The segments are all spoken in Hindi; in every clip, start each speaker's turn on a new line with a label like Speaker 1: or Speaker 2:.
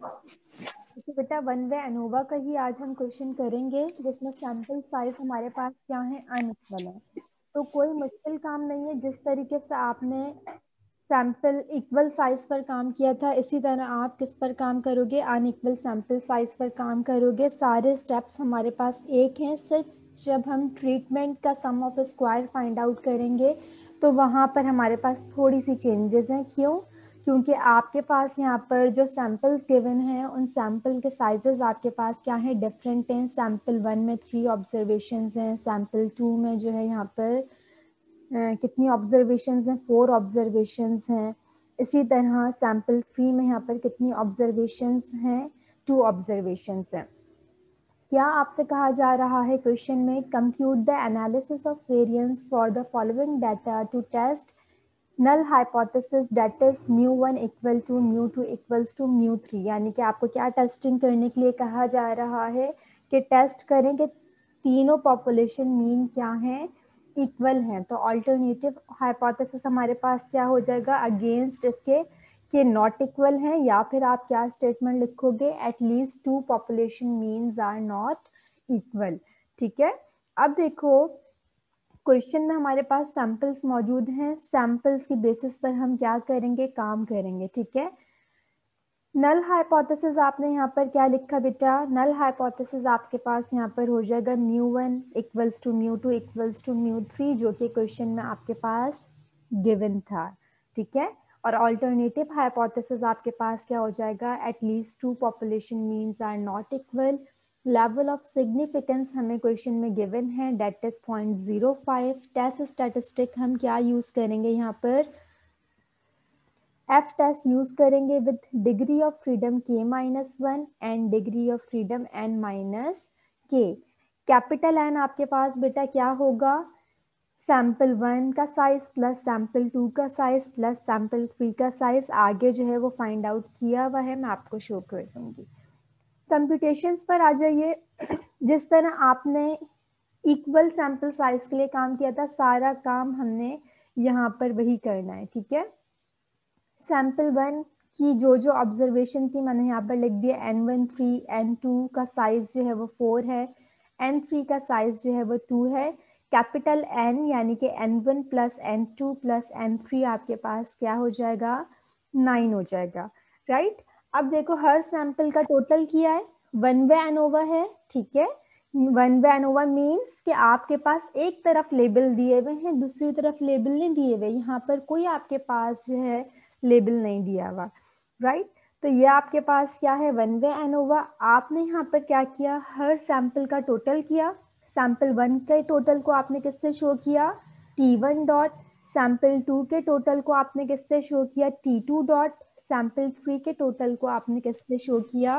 Speaker 1: तो बेटा वन वे एनोवा का ही आज हम क्वेश्चन करेंगे, जिसमें सैंपल साइज हमारे पास क्या है, अनइक्वल है। तो कोई मुश्किल काम नहीं है। जिस तरीके से आपने सैंपल इक्वल साइज पर काम किया था, इसी तरह आप किस पर काम करोगे, अनइक्वल सैंपल साइज पर काम करोगे। सारे स्टेप्स हमारे पास एक हैं। सिर्फ जब हम ट्रीटमेंट का सम ऑफ स्क्वायर फाइंड आउट करेंगे तो वहाँ पर हमारे पास थोड़ी सी चेंजेस हैं। क्यों? क्योंकि आपके पास यहाँ पर जो सैंपल्स गिवन हैं, उन सैंपल के साइजेस आपके पास क्या है, डिफरेंट हैं। सैंपल 1 में 3 ऑब्जर्वेशंस हैं, सैंपल 2 में जो है यहाँ पर कितनी ऑब्जर्वेशंस हैं, 4 ऑब्जर्वेशंस हैं। इसी तरह सैंपल 3 में यहाँ पर कितनी ऑब्जर्वेशंस हैं, 2 ऑब्जर्वेशंस हैं। क्या आपसे कहा जा रहा है क्वेश्चन में, compute the analysis of variance for the following data to test null hypothesis that is μ1 equal to μ2 equals to μ3। यानी कि आपको क्या टेस्टिंग करने के लिए कहा जा रहा है कि टेस्ट करें कि तीनों पॉपुलेशन मीन क्या है, इक्वल हैं। तो अल्टरनेटिव हाइपोथेसिस हमारे पास क्या हो जाएगा अगेंस्ट इसके कि नॉट इक्वल हैं, या फिर आप क्या स्टेटमेंट लिखोगे, at least 2 population means are not equal. ठीक है। अब देखो क्वेश्चन में हमारे पास सैंपल्स मौजूद हैं। सैंपल्स की बेसिस पर हम क्या करेंगे, काम करेंगे। ठीक है। नल हाइपोथेसिस आपने यहाँ पर क्या लिखा बेटा, नल हाइपोथेसिस आपके पास यहाँ पर हो जाएगा μ1 इक्वल्स टू μ2 इक्वल्स टू μ3, जो कि क्वेश्चन में आपके पास गिवन था। ठीक है। और अल्टरनेटिव हाइपोथेसिस आपके पास क्या हो जाएगा, at least 2 population means are not equal. Level of significance हमें क्वेश्चन में गिवन है, दैट इज 0.05। टेस्ट स्टैटिस्टिक हम क्या यूज करेंगे यहाँ पर, एफ टेस्ट यूज करेंगे with degree of freedom k-1 and degree of freedom n-k। Capital N आपके पास बेटा क्या होगा, सैंपल 1 का साइज प्लस सैंपल 2 का साइज प्लस सैंपल 3 का साइज। आगे जो है वो फाइंड आउट किया हुआ है, मैं आपको शो कर दूंगी। कंप्यूटेशंस पर आ जाइए। जिस तरह आपने इक्वल सैंपल साइज के लिए काम किया था, सारा काम हमने यहाँ पर वही करना है। ठीक है। सैंपल 1 की जो जो ऑब्जर्वेशन थी मैंने यहाँ पर लिख दिया, n1 3, n2 का साइज जो है वो 4 है, n3 का साइज जो है वो 2 है। कैपिटल N यानी कि n1 plus n2 plus n3 आपके पास क्या हो जाएगा, 9 हो जाएगा। राइट। अब देखो हर सैंपल का टोटल किया है, वन वे एनोवा है। ठीक है। वन वे एनोवा मीन्स कि आपके पास एक तरफ लेबल दिए हुए हैं, दूसरी तरफ लेबल नहीं दिए हुए। यहाँ पर कोई आपके पास जो है लेबल नहीं दिया हुआ। राइट। तो ये आपके पास क्या है, वन वे एनोवा। आपने यहाँ पर क्या किया, हर सैंपल का टोटल किया। सैंपल 1 के टोटल को आपने किससे शो किया, T1 डॉट। सैंपल 2 के टोटल को आपने किससे शो किया, T2 डॉट। सैंपल 3 के टोटल को आपने किससे शो किया,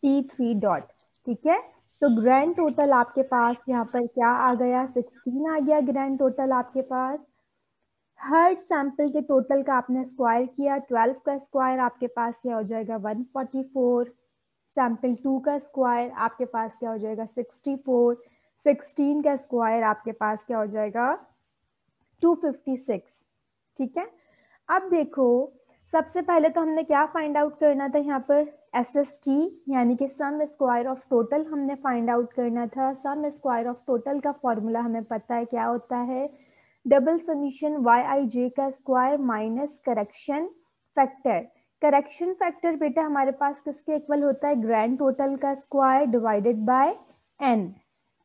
Speaker 1: T3 डॉट। ठीक है। तो ग्रैंड टोटल आपके पास यहाँ पर क्या आ गया, 16 आ गया ग्रैंड टोटल आपके पास। हर सैंपल के टोटल का आपने स्क्वायर किया, 12 का स्क्वायर आपके पास क्या हो जाएगा, 144। सैंपल 2 का स्क्वायर आपके पास क्या हो जाएगा, 64। 16 का स्क्वायर आपके पास क्या हो जाएगा, 256। ठीक है। अब देखो सबसे पहले तो हमने क्या फाइंड आउट करना था, यहाँ पर SST यानी कि सम स्क्वायर ऑफ टोटल हमने फाइंड आउट करना था। सम स्क्वायर ऑफ टोटल का फॉर्मूला हमें पता है क्या होता है, डबल समीशन YIJ का square minus correction factor. Correction factor बेटा हमारे पास किसके इक्वल होता है, ग्रैंड टोटल का स्क्वायर डिवाइडेड बाय n।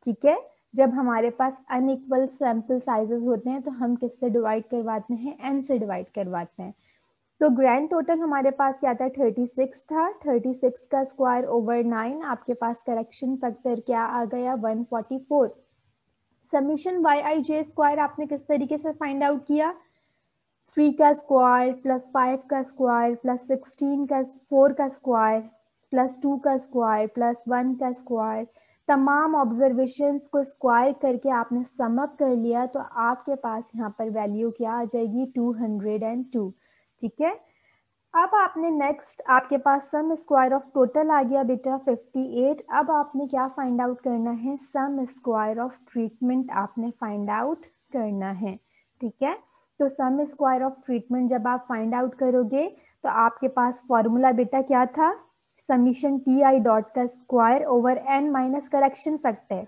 Speaker 1: ठीक है। जब हमारे पास अनइक्वल सैंपल साइजेस होते हैं तो हम किससे डिवाइड करवाते हैं, n से डिवाइड करवाते हैं। तो ग्रैंड टोटल हमारे पास क्या था, 36 था। 36 का स्क्वायर ओवर 9 आपके पास करेक्शन फैक्टर क्या आ गया, 144। समीशन YIJ स्क्वायर आपने किस तरीके से फाइंड आउट किया, 3 का स्क्वायर प्लस 5 का स्क्वायर प्लस 16 का 4 का स्क्वायर प्लस 2 का स्क्वायर प्लस 1 का स्क्वायर, तमाम ऑब्जर्वेशंस को स्क्वायर करके आपने सम अप कर लिया, तो आपके पास यहाँ पर वैल्यू क्या आ जाएगी, 202। ठीक है। अब आपने नेक्स्ट आपके पास सम स्क्वायर ऑफ टोटल आ गया बेटा 58। अब आपने क्या फाइंड आउट करना है, सम स्क्वायर ऑफ ट्रीटमेंट आपने फाइंड आउट करना है। ठीक है। तो सम स्क्वायर ऑफ ट्रीटमेंट जब आप फाइंड आउट करोगे तो आपके पास फॉर्मूला बेटा क्या था, समीशन टी आई डॉट का square over N minus correction factor.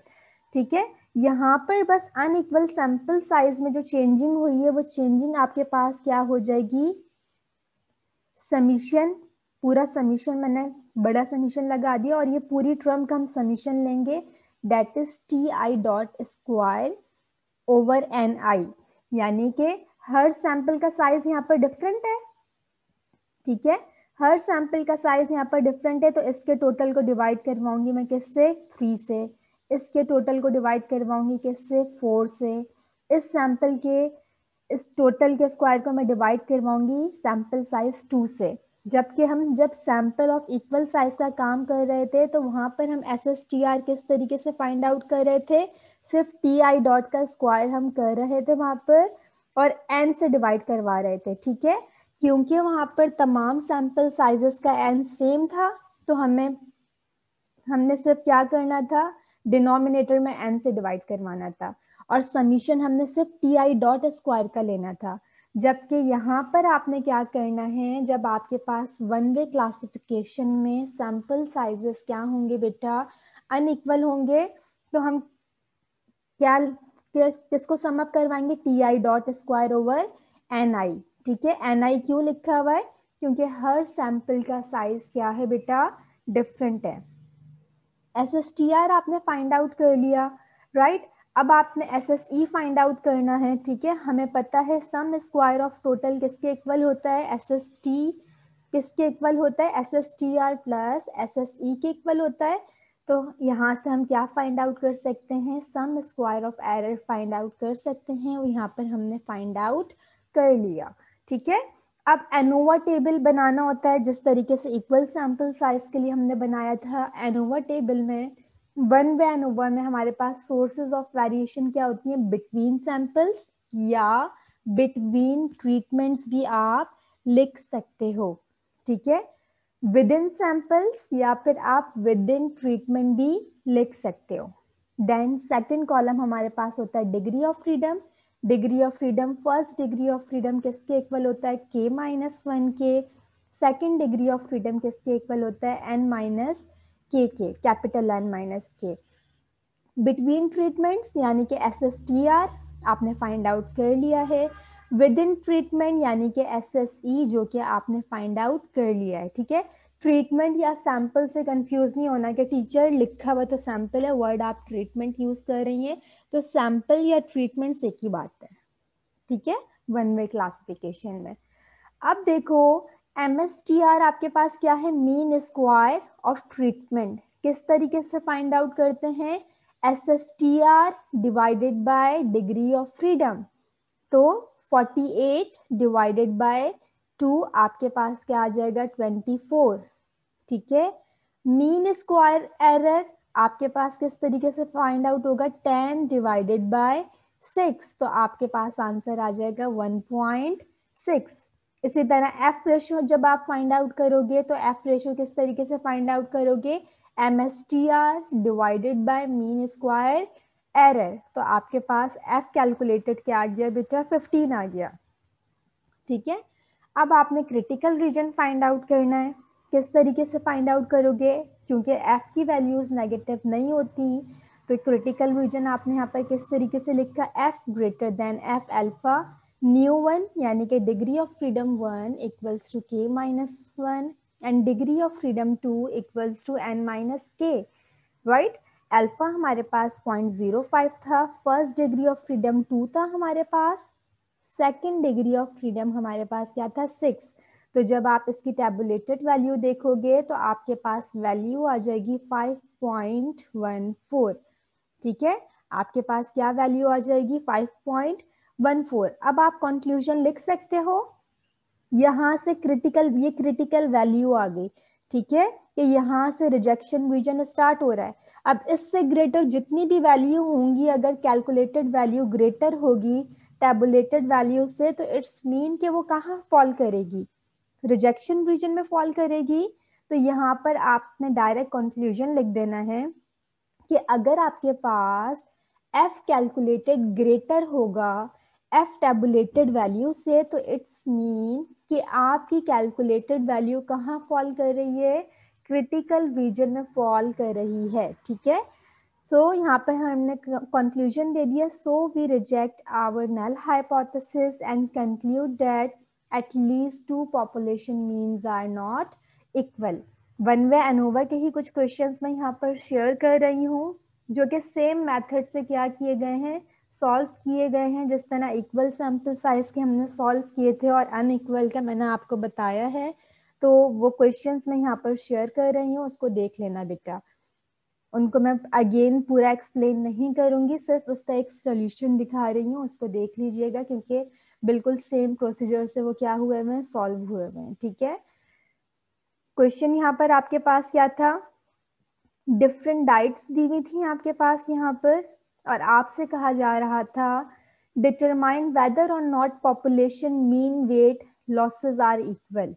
Speaker 1: ठीक है, यहाँ पर बस अनइक्वल सैंपल साइज में जो चेंजिंग हुई है वो चेंजिंग आपके पास क्या हो जाएगी, समीशन, पूरा समीशन मैंने बड़ा समीशन लगा दिया और ये पूरी टर्म का हम समीशन लेंगे, that is T I dot square over N I, यानी कि हर सैंपल का साइज यहाँ पर डिफरेंट है। ठीक है, हर सैंपल का साइज यहाँ पर डिफरेंट है, तो इसके टोटल को डिवाइड करवाऊंगी मैं किससे, 3 से। इसके टोटल को डिवाइड करवाऊंगी किससे, 4 से। इस सैंपल के इस टोटल के स्क्वायर को मैं डिवाइड करवाऊंगी सैंपल साइज 2 से। जबकि हम जब सैंपल ऑफ इक्वल साइज का काम कर रहे थे तो वहां पर हम SSTR किस तरीके से फाइंड आउट कर रहे थे, सिर्फ टी आई डॉट का स्क्वायर हम कर रहे थे वहां पर और n से डिवाइड करवा रहे थे। ठीक है, क्योंकि वहां पर तमाम सैंपल साइजेस का n सेम था, तो हमने सिर्फ क्या करना था, डिनोमिनेटर में n से डिवाइड करवाना था और समीशन हमने सिर्फ टी आई डॉट स्क्वायर का लेना था। जबकि यहाँ पर आपने क्या करना है, जब आपके पास वन वे क्लासिफिकेशन में सैंपल साइजेस क्या होंगे बेटा, अनइक्वल होंगे, तो हम क्या किसको सम अप करवाएंगे, T I dot square over N I. ठीक है, एन आई क्यों लिखा हुआ है, क्योंकि हर सैंपल का साइज क्या है बेटा, डिफरेंट है। SSTR आपने फाइंड आउट कर लिया, राइट। अब आपने SSE फाइंड आउट करना है। ठीक है, हमें पता है सम स्क्वायर ऑफ टोटल किसके इक्वल होता है, SST किसके इक्वल होता है, SSTR प्लस SSE के इक्वल होता है। तो यहाँ से हम क्या फाइंड आउट कर सकते हैं, sum square of error find out कर सकते हैं, और यहाँ पर हमने फाइंड आउट कर लिया। ठीक है, अब एनोवा टेबल बनाना होता है जिस तरीके से इक्वल सैंपल साइज के लिए हमने बनाया था। एनोवा टेबल में वन वे एनोवा में हमारे पास सोर्सेज ऑफ वेरिएशन क्या होती हैं, बिटवीन सैंपल्स या बिटवीन ट्रीटमेंट्स भी आप लिख सकते हो। ठीक है, विद इन सैंपल्स या फिर आप विद इन ट्रीटमेंट भी लिख सकते हो। देन सेकंड कॉलम हमारे पास होता है degree of freedom. Degree of freedom, first degree of freedom किसके इक्वल होता है, k माइनस 1 के। सेकेंड डिग्री ऑफ फ्रीडम किसके इक्वल होता है, n माइनस के, कैपिटल N माइनस के। बिटवीन ट्रीटमेंट्स यानी कि SSTR आपने फाइंड आउट कर लिया है। विद इन ट्रीटमेंट यानी कि SSE जो कि आपने फाइंड आउट कर लिया है। ठीक है, ट्रीटमेंट या सैंपल से कंफ्यूज नहीं होना कि टीचर लिखा हुआ तो सैंपल है, वर्ड आप ट्रीटमेंट यूज कर रही हैं, तो सैंपल या ट्रीटमेंट एक ही बात है। ठीक है, वन वे क्लासिफिकेशन में। अब देखो MSTR आपके पास क्या है, मीन स्क्वायर ऑफ ट्रीटमेंट। किस तरीके से फाइंड आउट करते हैं, SSTR divided by degree of freedom. तो 48 डिवाइडेड बाय 2 आपके पास क्या आ जाएगा, 24। ठीक है, मीन स्क्वायर एरर आपके पास किस तरीके से फाइंड आउट होगा, 10 डिवाइडेड बाय 6, तो आपके पास आंसर आ जाएगा 1.6। इसी तरह एफ रेशियो जब आप फाइंड आउट करोगे तो एफ रेशियो किस तरीके से फाइंड आउट करोगे, MSTR divided by mean square error, तो आपके पास एफ कैलकुलेटेड क्या आ गया बेटा, 15 आ गया। ठीक है, अब आपने क्रिटिकल रीजन फाइंड आउट करना है। किस तरीके से फाइंड आउट करोगे, क्योंकि एफ की वैल्यूज नेगेटिव नहीं होती, तो क्रिटिकल रीजन आपने यहाँ पर किस तरीके से लिखा, F greater than F alpha nu 1 यानी कि degree of freedom 1 equals to k minus 1 and degree of freedom 2 equals to n minus k, right. Alpha हमारे पास 0.05 था, फर्स्ट डिग्री ऑफ फ्रीडम 2 था हमारे पास, सेकेंड डिग्री ऑफ फ्रीडम हमारे पास क्या था, 6। तो जब आप इसकी टैबुलेटेड वैल्यू देखोगे तो आपके पास वैल्यू आ जाएगी 5.14। ठीक है, आपके पास क्या वैल्यू आ जाएगी, 5.14। अब आप कंक्लूजन लिख सकते हो, यहां से क्रिटिकल, ये क्रिटिकल वैल्यू आ गई। ठीक है, कि यहां से रिजेक्शन रीजन स्टार्ट हो रहा है। अब इससे ग्रेटर जितनी भी वैल्यू होंगी, अगर कैलकुलेटेड वैल्यू ग्रेटर होगी टैबुलेटेड वैल्यू से, तो इट्स मीन कि वो कहाँ फॉल करेगी, रिजेक्शन रीजन में फॉल करेगी। तो यहाँ पर आपने डायरेक्ट कंक्लूजन लिख देना है कि अगर आपके पास एफ कैलकुलेटेड ग्रेटर होगा एफ टैबुलेटेड वैल्यू से, तो इट्स मीन कि आपकी कैलकुलेटेड वैल्यू कहाँ फॉल कर रही है, क्रिटिकल रीजन में फॉल कर रही है, ठीक है। सो यहाँ पर हमने कंक्लूजन दे दिया, so we reject our null hypothesis and conclude that at least 2 population means are not equal. One way ANOVA के ही कुछ क्वेश्चंस मैं यहाँ पर शेयर कर रही हूँ, जो कि सेम मेथड से क्या किए गए हैं, सॉल्व किए गए हैं। जिस तरह इक्वल सैंपल साइज के हमने सॉल्व किए थे और अनइक्वल का मैंने आपको बताया है, तो वो क्वेश्चंस मैं यहाँ पर शेयर कर रही हूँ, उसको देख लेना बेटा। उनको मैं अगेन पूरा एक्सप्लेन नहीं करूंगी, सिर्फ उसका एक सॉल्यूशन दिखा रही हूँ, उसको देख लीजिएगा, क्योंकि बिल्कुल सेम प्रोसीजर से वो क्या हुए हुए हैं, सॉल्व हुए हुए हैं, ठीक है। क्वेश्चन यहाँ पर आपके पास क्या था, डिफरेंट डाइट्स दी हुई थी आपके पास यहाँ पर, और आपसे कहा जा रहा था डिटरमाइन वेदर और not population mean weight losses are equal,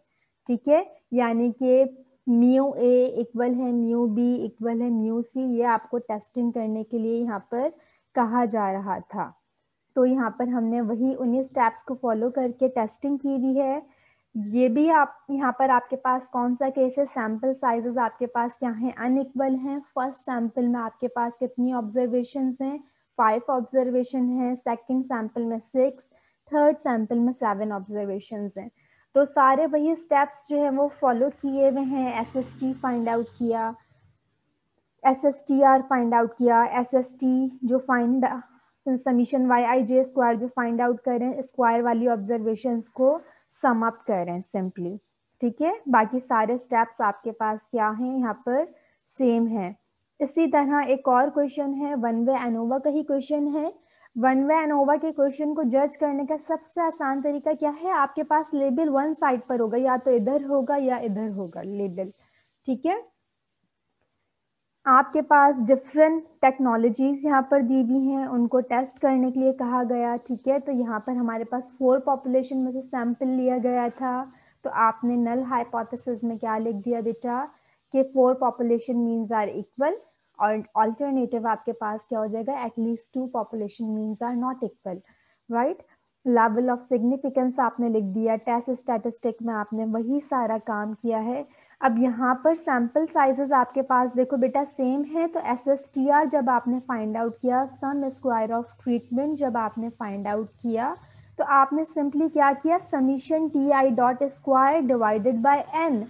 Speaker 1: ठीक है। यानी कि म्यू ए इक्वल है म्यू बी इक्वल है म्यू सी, ये आपको टेस्टिंग करने के लिए यहाँ पर कहा जा रहा था। तो यहाँ पर हमने वही उन्हीं स्टेप्स को फॉलो करके टेस्टिंग की हुई है। ये भी आप यहाँ पर आपके पास कौन सा केस है, सैंपल साइजेस आपके पास क्या हैं, अनइक्वल हैं। फर्स्ट सैंपल में आपके पास कितनी ऑब्जर्वेशन हैं, 5 ऑब्जर्वेशन है, सेकंड सैंपल में 6, थर्ड सैंपल में 7 ऑब्जर्वेशन हैं। तो सारे वही स्टेप्स जो है वो फॉलो किए हुए हैं। SST फाइंड आउट किया, SSTR फाइंड आउट किया, SST जो फाइंड समीशन YIJ स्क्वायर जो फाइंड आउट करें, स्क्वायर वाली ऑब्जर्वेशंस को सम अप करें सिंपली, ठीक है। बाकी सारे स्टेप्स आपके पास क्या हैं, यहाँ पर सेम है। इसी तरह एक और क्वेश्चन है, वन वे एनोवा का ही क्वेश्चन है। वन वे एनोवा के क्वेश्चन को जज करने का सबसे आसान तरीका क्या है, आपके पास लेबल वन साइड पर होगा, या तो इधर होगा या इधर होगा लेबल, ठीक है। आपके पास डिफरेंट टेक्नोलॉजीज यहाँ पर दी हुई हैं, उनको टेस्ट करने के लिए कहा गया, ठीक है। तो यहाँ पर हमारे पास 4 पॉपुलेशन में से सैंपल लिया गया था, तो आपने नल हाइपोथेसिस में क्या लिख दिया बेटा कि 4 पॉपुलेशन मीन्स आर इक्वल, और ऑल्टरनेटिव आपके पास क्या हो जाएगा, at least 2 population means are not equal, right. Level of significance आपने लिख दिया, टेस्ट स्टैटिस्टिक में आपने वही सारा काम किया है। अब यहाँ पर सैंपल साइजेस आपके पास देखो बेटा सेम है, तो SSTR जब आपने फाइंड आउट किया, सम स्क्वायर ऑफ ट्रीटमेंट जब आपने फाइंड आउट किया, तो आपने सिंपली क्या किया, summation TI dot square divided by n,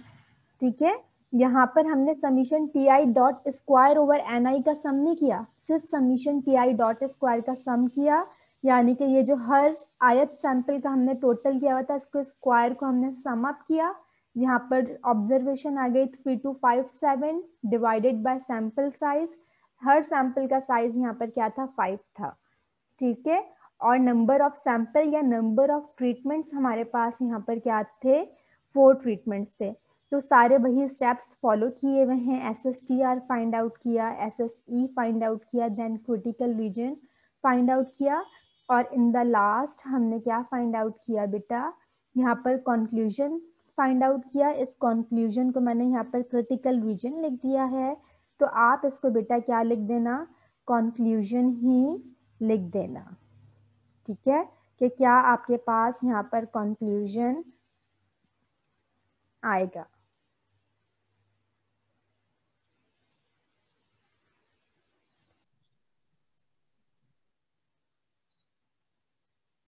Speaker 1: ठीक है। यहाँ पर हमने summation TI dot square over NI का सम नहीं किया, सिर्फ समीशन TI डॉट स्क्वायर का सम किया। यानी कि ये जो हर आयत सैंपल का हमने टोटल किया हुआ था, इसको स्क्वायर को हमने सम अप किया। यहाँ पर ऑब्जर्वेशन आ गई 3257 divided by sample size, her sample का साइज यहाँ पर क्या था, 5 था, ठीक है। और नंबर ऑफ सैंपल या नंबर ऑफ ट्रीटमेंट्स हमारे पास यहाँ पर क्या थे, 4 ट्रीटमेंट्स थे। तो सारे वही स्टेप्स फॉलो किए हुए हैं। SSTR फाइंड आउट किया, SSE फाइंड आउट किया, then critical region find out किया, और इन द लास्ट हमने क्या फाइंड आउट किया बेटा, यहाँ पर कंक्लूजन फाइंड आउट किया। इस कंक्लूजन को मैंने यहाँ पर क्रिटिकल रीजन लिख दिया है, तो आप इसको बेटा क्या लिख देना, कंक्लूजन ही लिख देना, ठीक है। कि क्या आपके पास यहाँ पर कंक्लूजन आएगा।